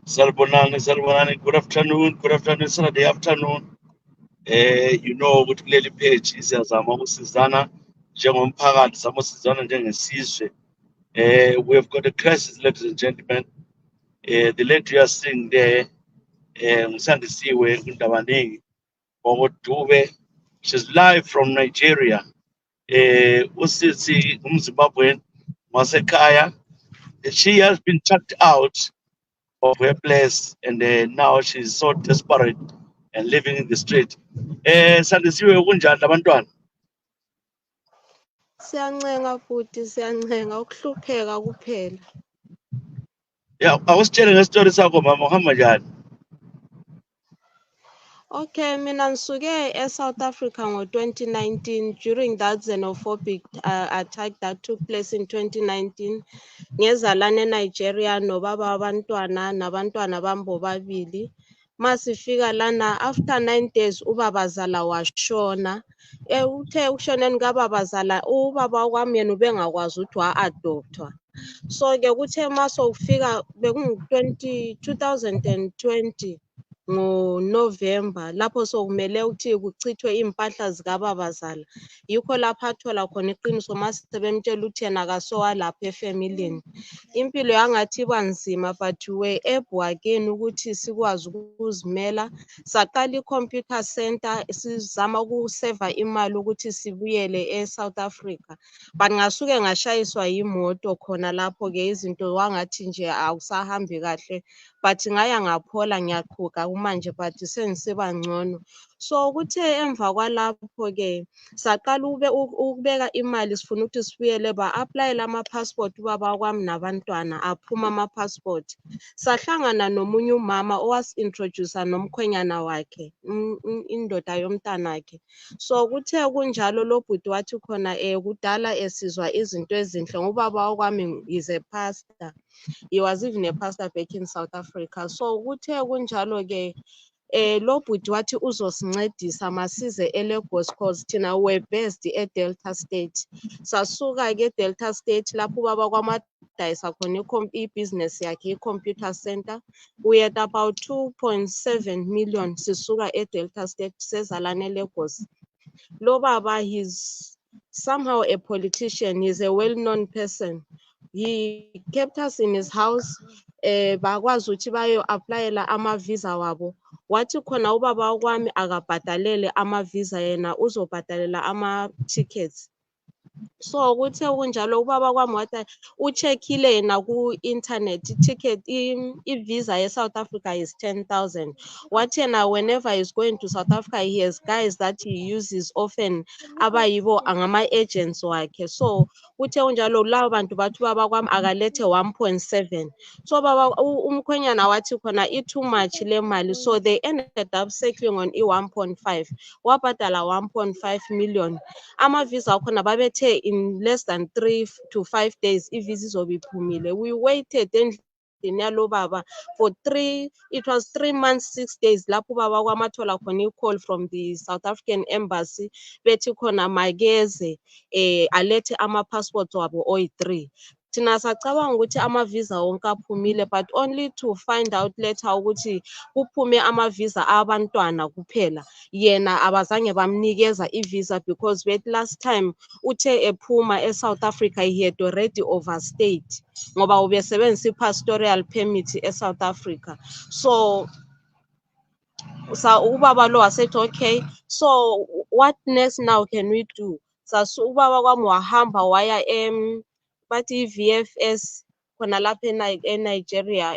Salbonani, good afternoon, Saturday afternoon. You know, with kuleli page siyazama ukusizana njengomphakathi, sizama ukusizana njengesizwe. We have got a crisis, ladies and gentlemen. The lady you are seeing there, USindisiwe Ndabaningi Dube, she's live from Nigeria. Usisi umZimbabwean wasekhaya. She has been chucked out of her place, and now she's so desperate and living in the street. Sandisiwe kunjani labantwana? Siyancenga futhi siyancenga ukuhlupheka kuphela. Yeah, awusitshele ngestory sakho mama, uhamba njani? Okay, mina ngisuke eSouth Africa ngo-2019 during that xenophobic attack that took place in 2019. Ngezalana eNigeria nobaba abantwana nabantwana bami bobabili. Masifika lana after 9 days ubabazala washona. Uthe ukushoneni kababazala ubaba kwami yena ubengakwazi ukuthi wa-adoptwa. So ke kuthe masokufika bekungu-2020 ngoNovember lapho sokumele ukuthi kuchithwe impahla zikababazala. Yikho lapho athola khona iqiniso masebemtshela ukuthi yena akasowalapha efamilini. Impilo yangathi iba nzima but we able again ukuthi sikwazi ukuzimela. Saqala i-computer center sizama ukuseva imali ukuthi sibuyele eSouth Africa. But ngasuke ngashayiswa yimoto khona lapho ke izinto wangathi nje awusahambi kahle. But ngaya ngaphola ngiyaqhuka manje but sengisiba ngcono. So kuthe emva kwalapho ke saqala ukubeka imali sifuna ukuthi sibuyele ba-applyela ama-passport ubaba kwami nabantwana aphuma ama-passport. Sahlangana nomunye umama owasi-introducer nomkhwenyana wakhe indoda yomntanakhe. So kuthe kunjalo lo bhuti wathi khona kudala esizwa izinto ezinhle ngobaba kwami is a pastor. He was even a pastor back in South Africa. So kuthe kunjalo ke lo bhuti wathi uzosincedisa masize eLagos cause thina we based eDelta State. Sasuka ke eDelta State lapho baba kwamadayisa khona i-business yakhe i-computer center. We had about 2.7 million sisuka eDelta State sezalana eLagos. Lo baba he's somehow a politician, he's a well-known person. He kept us in his house. Bakwazi ukuthi bayo-applyela ama-visa wabo. Wathi khona ubaba kwami akabhadalele ama-visa yena uzobhadalela ama-tickets. So kuthe kunjalo ubaba kwami wathi ucheckile yena ku-internet ticket i-visa eSouth Africa is 10,000. Wathi yena whenever he's going to South Africa he has guys that he uses often abayibo ngama-agents wakhe. So kuthe kunjalo labo bantu bathi ubaba kwami akalethe 1.7. So baba umkhwenyana wathi khona i-too much le mali, so they ended up settling on i-1.5. Wabhadala 1.5 million. Ama-visa akhona babethe in less than 3 to 5 days i-visa izobe iphumile. We waited endlini yalo baba for it was 3 months 6 days lapho baba kwamathola khona i-call from the South African embassy bethi khona makeze alethe ama-passports wabo oyi-3. Thina sacabanga ukuthi ama-visa wonke aphumile but only to find out later ukuthi kuphume ama-visa abantwana kuphela. Yena abazange bamnikeza i-visa because last time uthe ephuma eSouth Africa he had already overstayed ngoba ubesebenzisa i-pastoral permit eSouth Africa. So ubaba lo wasethi okay, so what next now can we do? Ubaba kwami wahamba waya bathi i-VFS khona lapha eNigeria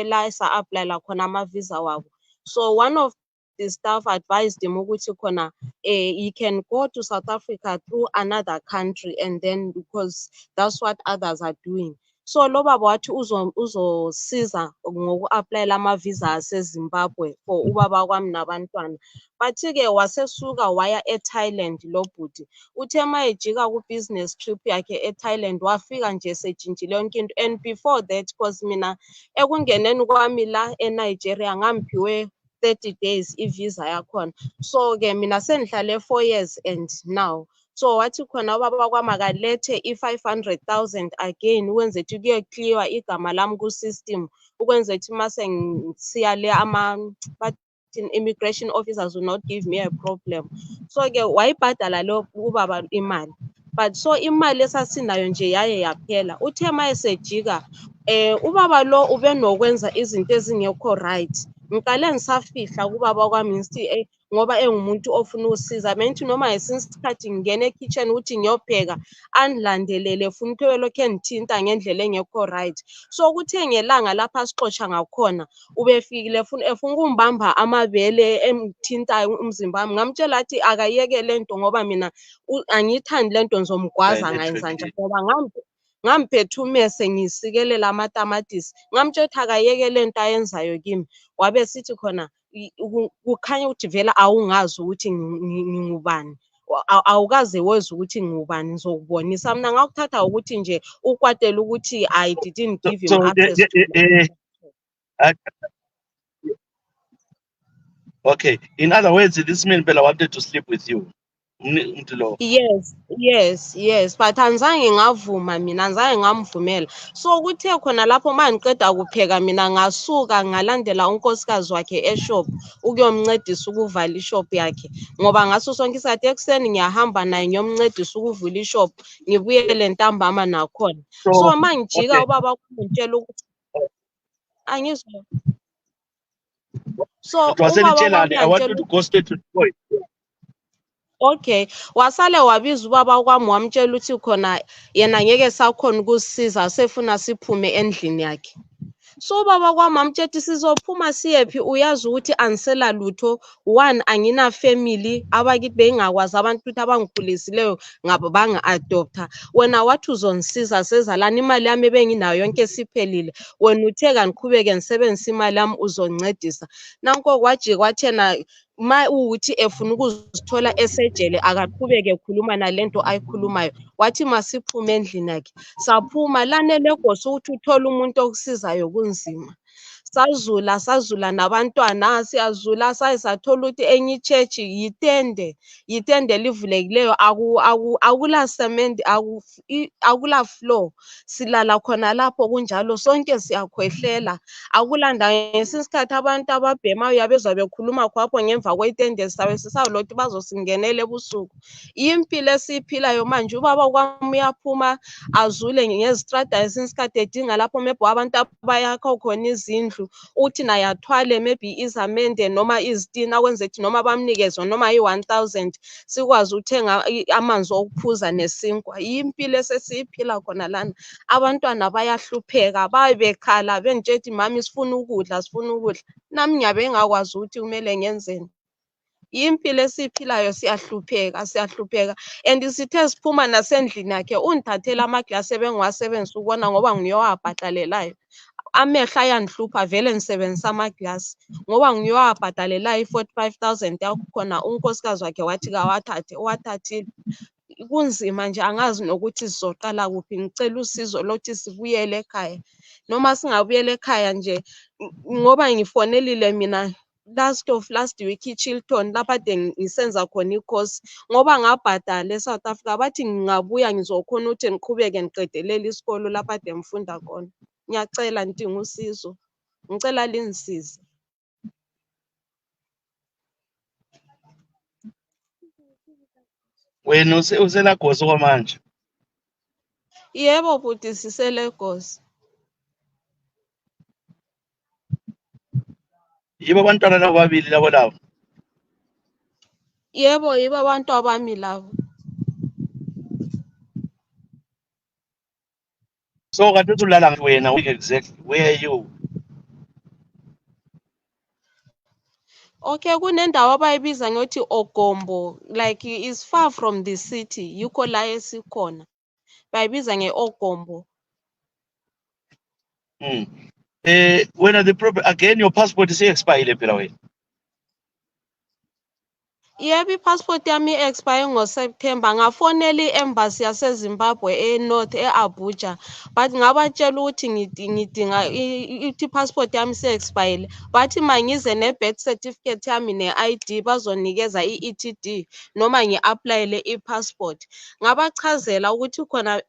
la sa-applyela khona ama-visa wabo. So one of the staff advised him ukuthi khona he can go to South Africa through another country and then because that's what others are doing. So lo baba wathi uzosiza ngoku-applyela ama-visa aseZimbabwe for ubaba kwami nabantwana. Bathi-ke wasesuka waya eThailand lo bhuti. Uthe mayejika ku-business trip yakhe eThailand wafika nje setshintshile yonke into. And before that because mina ekungeneni kwami la eNigeria ngangiphiwe 30 days i-visa yakhona. So ke mina sengihlale 4 years and now. So wathi khona ubaba kwami akalethe i500,000 again ukwenza ukuthi kuye-clear igama lami ku-system ukwenza ukuthi mase ngisiya le immigration officers will not give me a problem. So-ke wayibhadala lo ubaba imali, but so imali esasinayo nje yaye yaphela. Uthe ma esejika ubaba lo ubenokwenza izinto ezingekho right. Ngiqale ngisafihla kubaba kwami ngithi ngoba engumuntu ofuna ukusiza bengithi noma ngesinye isikhathi ngingena ekitchen ukuthi ngiyopheka angilandelele funa ukuthi belokhu engithinta ngendlela engekho right. So kuthe ngelanga lapha asixotsha ngakhona ubefikile efuna ukungibamba amabele engithintayo umzimba wami, ngamtshela athi akayeke lento ngoba mina angiyithandi lento ngizomgwaza ngayenza njani ngoba ngamphethe umese ngiyisikelela amatamatisi. Ngamtshela ukuthi akayeke lento ayenzayo kimi, wabe sithi khona kukhanya ukuthi vele awungazi ukuthi ngingubani, awukaze wezwa ukuthi ngingubani, ngizokubonisa. Mina ngakuthatha ukuthi nje ukwatela ukuthi I didn't give him access to okay, in other words, this man Bella wanted to sleep with you. Yes, but anzange ngavuma mina, anzange ngamvumela. So kuthe khona lapho mangiqeda kupheka mina ngasuka ngalandela unkosikazi wakhe eshop ukuyomncedisa ukuvala ishop yakhe, ngoba ngaso sonke isikhathi ekuseni ngiyahamba naye ngiyomncedisa ukuvula ishop ngibuyele ntambama nakhona. So mangijika ubaba ngitshela ukuthi angizwa. So ubaba I want you to go straight to the point. Okay, wasale wabiza ubaba kwami wamtshela ukuthi khona yena ngeke sakhona ukusisiza sefuna siphume endlini yakhe. So ubaba kwami amtshela sizophuma siyephi, uyazi ukuthi anisela lutho, one angina family, abakithi bengakwazi abantu ukuthi abangikhulisileyo ngabo banga-adopter. Wena wathi uzongisiza sezalana, imali yami ebenginayo yonke siphelile, wena uthe kangiqhubeke ngisebenzisa imali yami uzoncedisa. Nanko kwajike kwathena ma ukuthi efuna ukuzithola esejele akaqhubeke ekhuluma nalento ayikhulumayo, wathi masiphume endlini yakhe. Saphuma lana eLagos ukuthi uthole umuntu okusizayo kunzima. Sazula nabantwana, siyazula saye sathola ukuthi enye ichurch yitende livulekileyo, akula cement, akula floor, silala khona lapho kunjalo sonke siyakhwehlela, akula ndawo. Ngesinye isikhathi abantu ababhemayo uyabezwa bekhuluma khapho ngemva kwetende sabe sisawulothi bazosingenela ebusuku. Impilo esiyiphilayo manje. Ubaba kwami uyaphuma azule ngezistrada, ngesinye isikhathi edinga lapho maybe abantu abayakha khona izindlu uthi naye athwale maybe izamende noma izitina kwenze ukuthi noma bamnikeze noma yi-1,000 sikwazi ukuthenga amanzi okuphuza nesinkwa. Impilo esesiyiphila khona lana. Abantwana bayahlupheka, bayebekhala bengitshela ukuthi mami sifuna ukudla. Nami ngiyabe ngingakwazi ukuthi kumele ngenzeni. Impilo esiyiphilayo siyahlupheka. And sithe siphuma nasendlini yakhe ungithathela amaglasi ebengiwasebenzisa ukubona ngoba ngiyowabhadalelayo. Amehlo ayangihlupha vele ngisebenzisa amaglasi ngoba ngiyowabhadalelayo i45,000 yakhona. Unkosikazi wakhe wathi kawathathe, uwathathile. Kunzima nje, angazi nokuthi sizoqala kuphi. Ngicela usizo lokuthi sibuyele ekhaya, noma singabuyela ekhaya nje ngoba ngifonelile mina last week eChilton lapha ade ngisenza khona ikhosi, ngoba ngabhadala eSouth Africa bathi ngingabuya ngizokhona ukuthi ngiqhubeke ngiqedelele isikolo lapha ade ngifunda khona. Ngiyacela, ngidinga usizo, ngicela lingisize. Wena useLagos okwamanje? Yebo bhuti, siseLagos. Yibo abantwana labo babili labo labo? Yebo, yibo abantu abami labo. So kade ulala wena exactly, where are you? Okay, kunendawo abayibiza ngokuthi Ogombo, like is far from the city, yikho la esikhona. Bayibiza nge-Ogombo. Wena the problem again, your passport is expired phela wena. Yebo, i-passport yami i-expire ngoSeptember. Ngafonela i-embassy yaseZimbabwe eNorth e-Abuja, but ngabatshela ukuthi ngidinga ithi i-passport yami se-expire. Bathi mangize ne-birth certificate yami ne-ID bazonikeza i-ETD noma ngi-aplayele i-passport. Ngabachazela ukuthi khona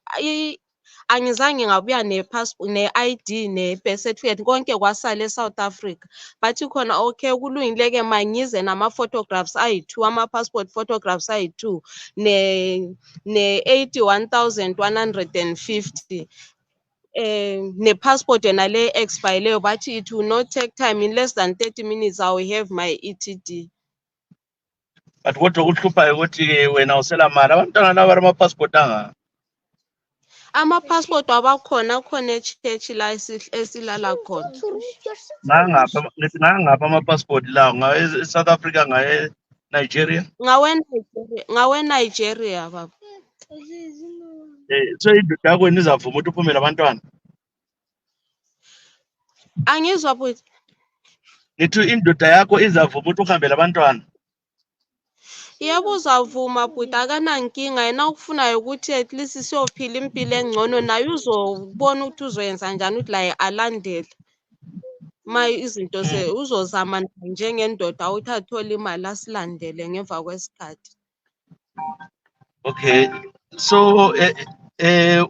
angizange ngabuya ne-ID ne-birth certificate konke kwasala eSouth Africa. Bathi khona okay kulungile-ke mangize nama-photographs ayi-2 ama-passport photographs ayi-2 ne-81,150 ne-passport yona le expireyo bathi it will not take time, in less than 30 minutes I will have my ETD. But kodwa ukuhluphayo ukuthi wena usela mali abantwana laba ama-passport anga. Ama-passport abakhona akhona e-church la esilala khona. Ngangapha ama-passport lawo ngawe South Africa ngawe Nigeria. Ngawe-Nigeria baba. So indoda yakho nizavuma ukuthi uphume labantwana. Angizwa futhi. Ngithi indoda yakho izavuma ukuthi uhambe labantwana. Yebo uzavuma bhuti akanankinga, yena okufunayo ukuthi at least siyophila impilo engcono naye uzobona ukuthi uzoyenza njani ukuthi laye alandele. Izinto uzozama njengendoda ukuthi athole imali asilandele ngemva kwesikhathi. Okay. So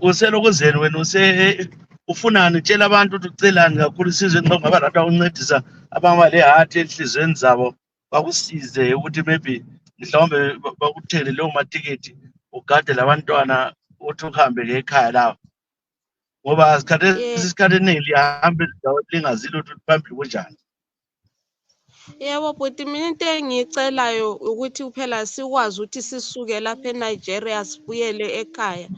uselokuzeni wena ufunani tshela abantu ukuthi ucelani kakhulu isizwe nxa ungaba lathi ukuncedisa abangaba le-heart enhlizweni zabo bakusize ukuthi maybe mhlawumbe bakuthele leyo matiketi ugade labantwana ukuthi uhambe ngekhaya lawo ngoba isikhathi eningi liyahambe ezindaweni lingazile ukuthi phambili kunjani. Yebo bhuti, mina into engiyicelayo ukuthi kuphela sikwazi ukuthi sisuke lapha eNigeria sibuyele ekhaya,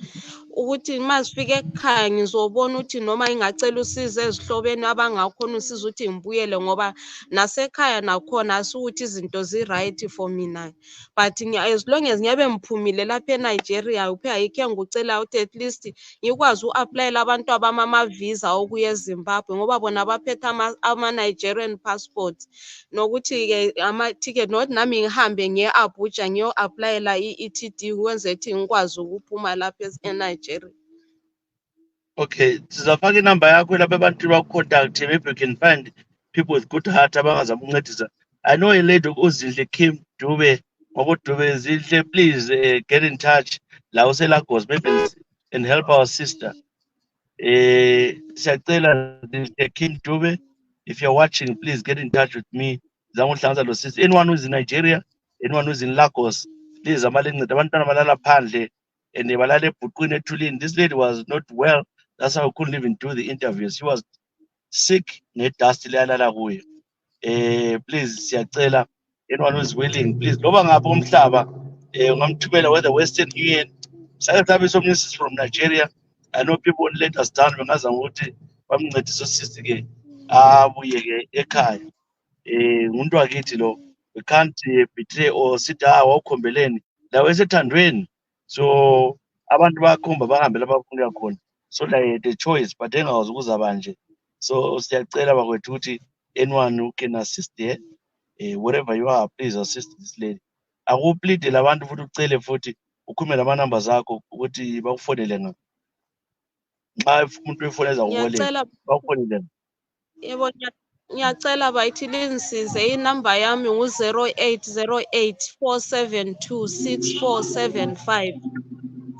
ukuthi masifika ekhaya ngizobona ukuthi noma ngingacela usizo ezihlobeni abangakhona usizo ukuthi ngibuyele, ngoba nasekhaya nakhona asukuthi izinto zi-right for mina, but as long as ngiyabe ngiphumile lapha eNigeria kuphela yikho engikucela ukuthi at least ngikwazi u-aplayela abantu abami ama-visa okuya eZimbabwe ngoba bona baphethe ama-Nigerian passports, nokuthi-ke ama-ticket nokuthi nami ngihambe ngiye-Abuja ngiyo-aplayela i-ETD ukwenzela ukuthi ngikwazi ukuphuma lapha eNigeria. Okay, sizafaka inamba yakho lapha abantu bakucontact, maybe you can find people with good heart abangazama ukuncedisa. I know a lady uZinhle Kim Dube, Dube Zinhle, please get in touch la useLagos maybe and help our sister. Siyacela Zinhle Kim Dube, if you're watching, please get in touch with me. Zanguhlanza lo sister. Anyone who's in Nigeria, anyone who's in Lagos, please amalenga abantwana balala phandle and balala ebhuqwini ethulini. This lady was not well. That's how I couldn't even do the interview. She was sick, ne-dust liyalala kuyo. Please siyacela anyone who's willing, please loba ngapha umhlaba ungamthumela with the Western Union. Sake sabe somnisi from Nigeria. I know people won't let us down bengazama ukuthi bamncedise usisi ke abuye ke ekhaya. Umuntu wakithi lo, we can't betray or sithi wawukhombeleni la wesethandweni. So abantu bayakhomba bahambe lapha bafuna khona. So like the choice but engawazi ukuzaba nje. So siyacela bakwethu ukuthi anyone who can assist here, wherever you are, please assist this lady. Akuplide labantu futhi ucele futhi ukhume lama numbers akho ukuthi bakufonele nga. Nxa umuntu efoneza ukuboleka bakufonele. Yebo ngiyacela bayithi lingisize, inamba yami ngu-0808 472 6475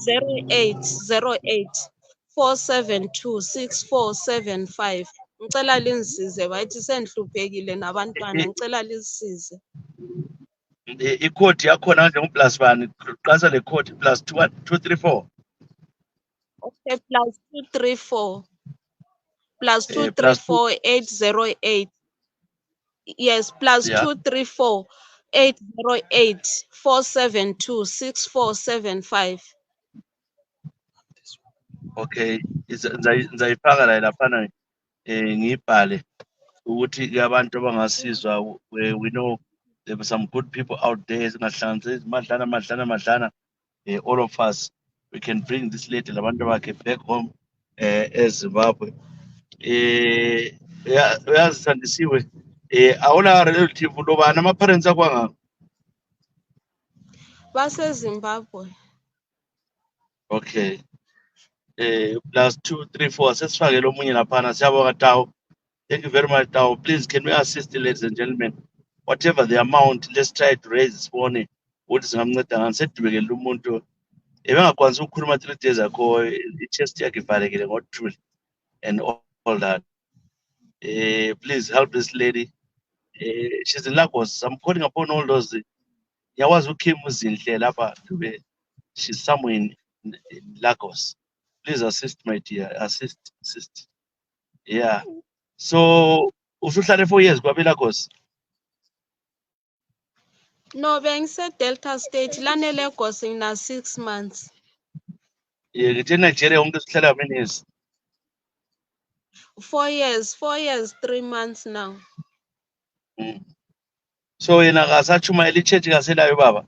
0808 472 6475. Ngicela lingisize bayithi sengihluphekile nabantwana, ngicela lingisize. I-code yakhona njengo-plus bani, qasa le code plus 234. Okay, plus 234 plus 234 808. Yes, plus 234 808 472 6475. Okay, ngizayifaka la laphana ngiyibhale ukuthi abantu abangasizwa, we know there were some good people out there singahlanganisa madlana all of us we can bring this lady labantu bakhe back home eZimbabwe. Uyazisandisiwe awula relative lobani ama-parents akho angaphi? baseZimbabwe. Okay. Plus 2, 3, 4. Sesifake lo munye laphana. Siyabonga Tao. Thank you very much, Tao. Please, can we assist, ladies and gentlemen? Whatever the amount, let's try to raise this morning. What is ngamnceda ngisedubekela umuntu ebengakwanisa ukukhuluma 3 days ago, i-chest yakhe ivalekile ngothuli and all that. Please help this lady. She's in Lagos. I'm calling upon all those. Yawazi uKim uzinhle lapha Dube. She's somewhere in Lagos. Please assist, my dear. Assist. Yeah. So, usuhlale 4 years kwabe Lagos. No, bengise Delta State lane Lagos ngina 6 months. Yeah, ngithi eNigeria wonke sihlala how many years? 4 years, 3 months now. Mm. So yena akasachumayela ichurch kaselayo baba.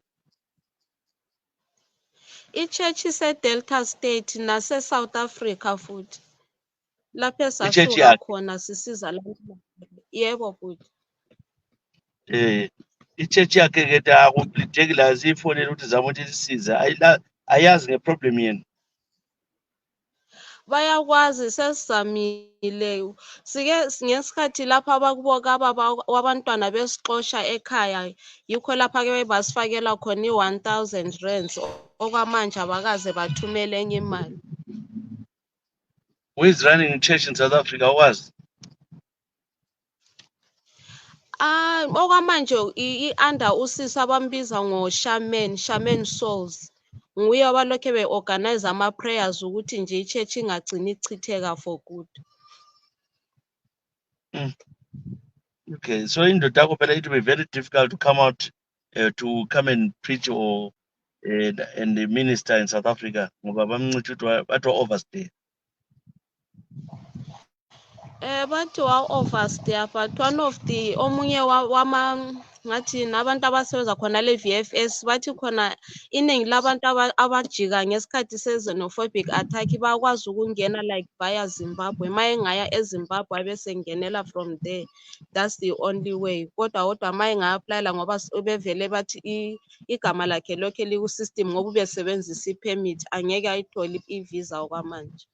I-church ise-Delta State nase-South Africa futhi. Lapho Ichurch esasuka yakhe. khona sisiza abantu. Yebo futhi. Ichurch yakhe ke akublideki la zifonela ukuthi zama ukuthi sisiza. Ayazi ngeproblem yenu. Bayakwazi sesizamile. Sike ngesikhathi lapho abakuboka baba wabantwana besixosha ekhaya. Yikho lapha ke basifakela khona i-1000 rands. Okwamanje abakaze bathumele enye imali. Who is running church in South Africa wazi? Okwamanje i-under usisi abambiza ngo-Shaman Souls. Nguye abalokhe be-organize ama-prayers ukuthi nje i-church ingagcini ichitheka for good. Okay, so indoda yakho phela it will be very difficult to come out to come and preach or and minister in South Africa ngoba bamncinci ukuthi bathi overstay. Bathi wa-overstay but one of the omunye ngathi nabantu abasebenza khona le-VFS bathi khona iningi labantu abajika ngesikhathi se-xenophobic attack bakwazi ukungena like via Zimbabwe. Mayengaya eZimbabwe abesengenela from there. That's the only way. Kodwa mayengaya-applyela ngoba bevele bathi igama lakhe lokhe liku-system ngoba ubesebenzisa i-permit angeke ayithole i-visa okwamanje.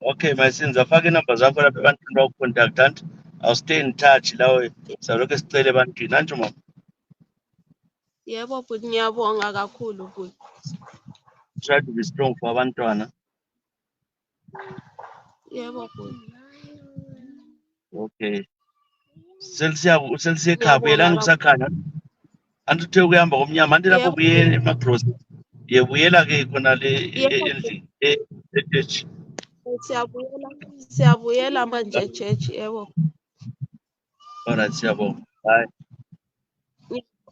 Okay, my sins, afake inamba zakho lapha ebantwini bakucontact and I'll stay in touch lawe salokho sicele ebantwini antsho mama. Yebo futhi ngiyabonga kakhulu futhi. Try to be strong for abantwana. Yebo futhi. Okay. Selisiye ekhaya elanga kusakhanya. Anti uthe ukuyahamba komnyama anti lapho buye emagross. Yebuyela ke khona le endlini e-church. Siyabuyela manje church yebo. Alright, siyabonga. Bye.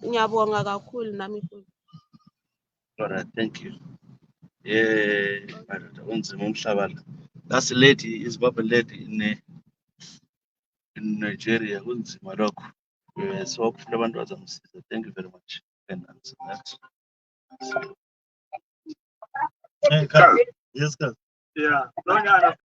Ngiyabonga kakhulu nami futhi. Alright, thank you. Unzima umhlaba la. That's a lady, is Baba lady in Nigeria. Unzima lokho. So hopefully abantu bazamsiza. Thank you very much. And answer that. Hey, Carl. Yes, Carl. Yeah.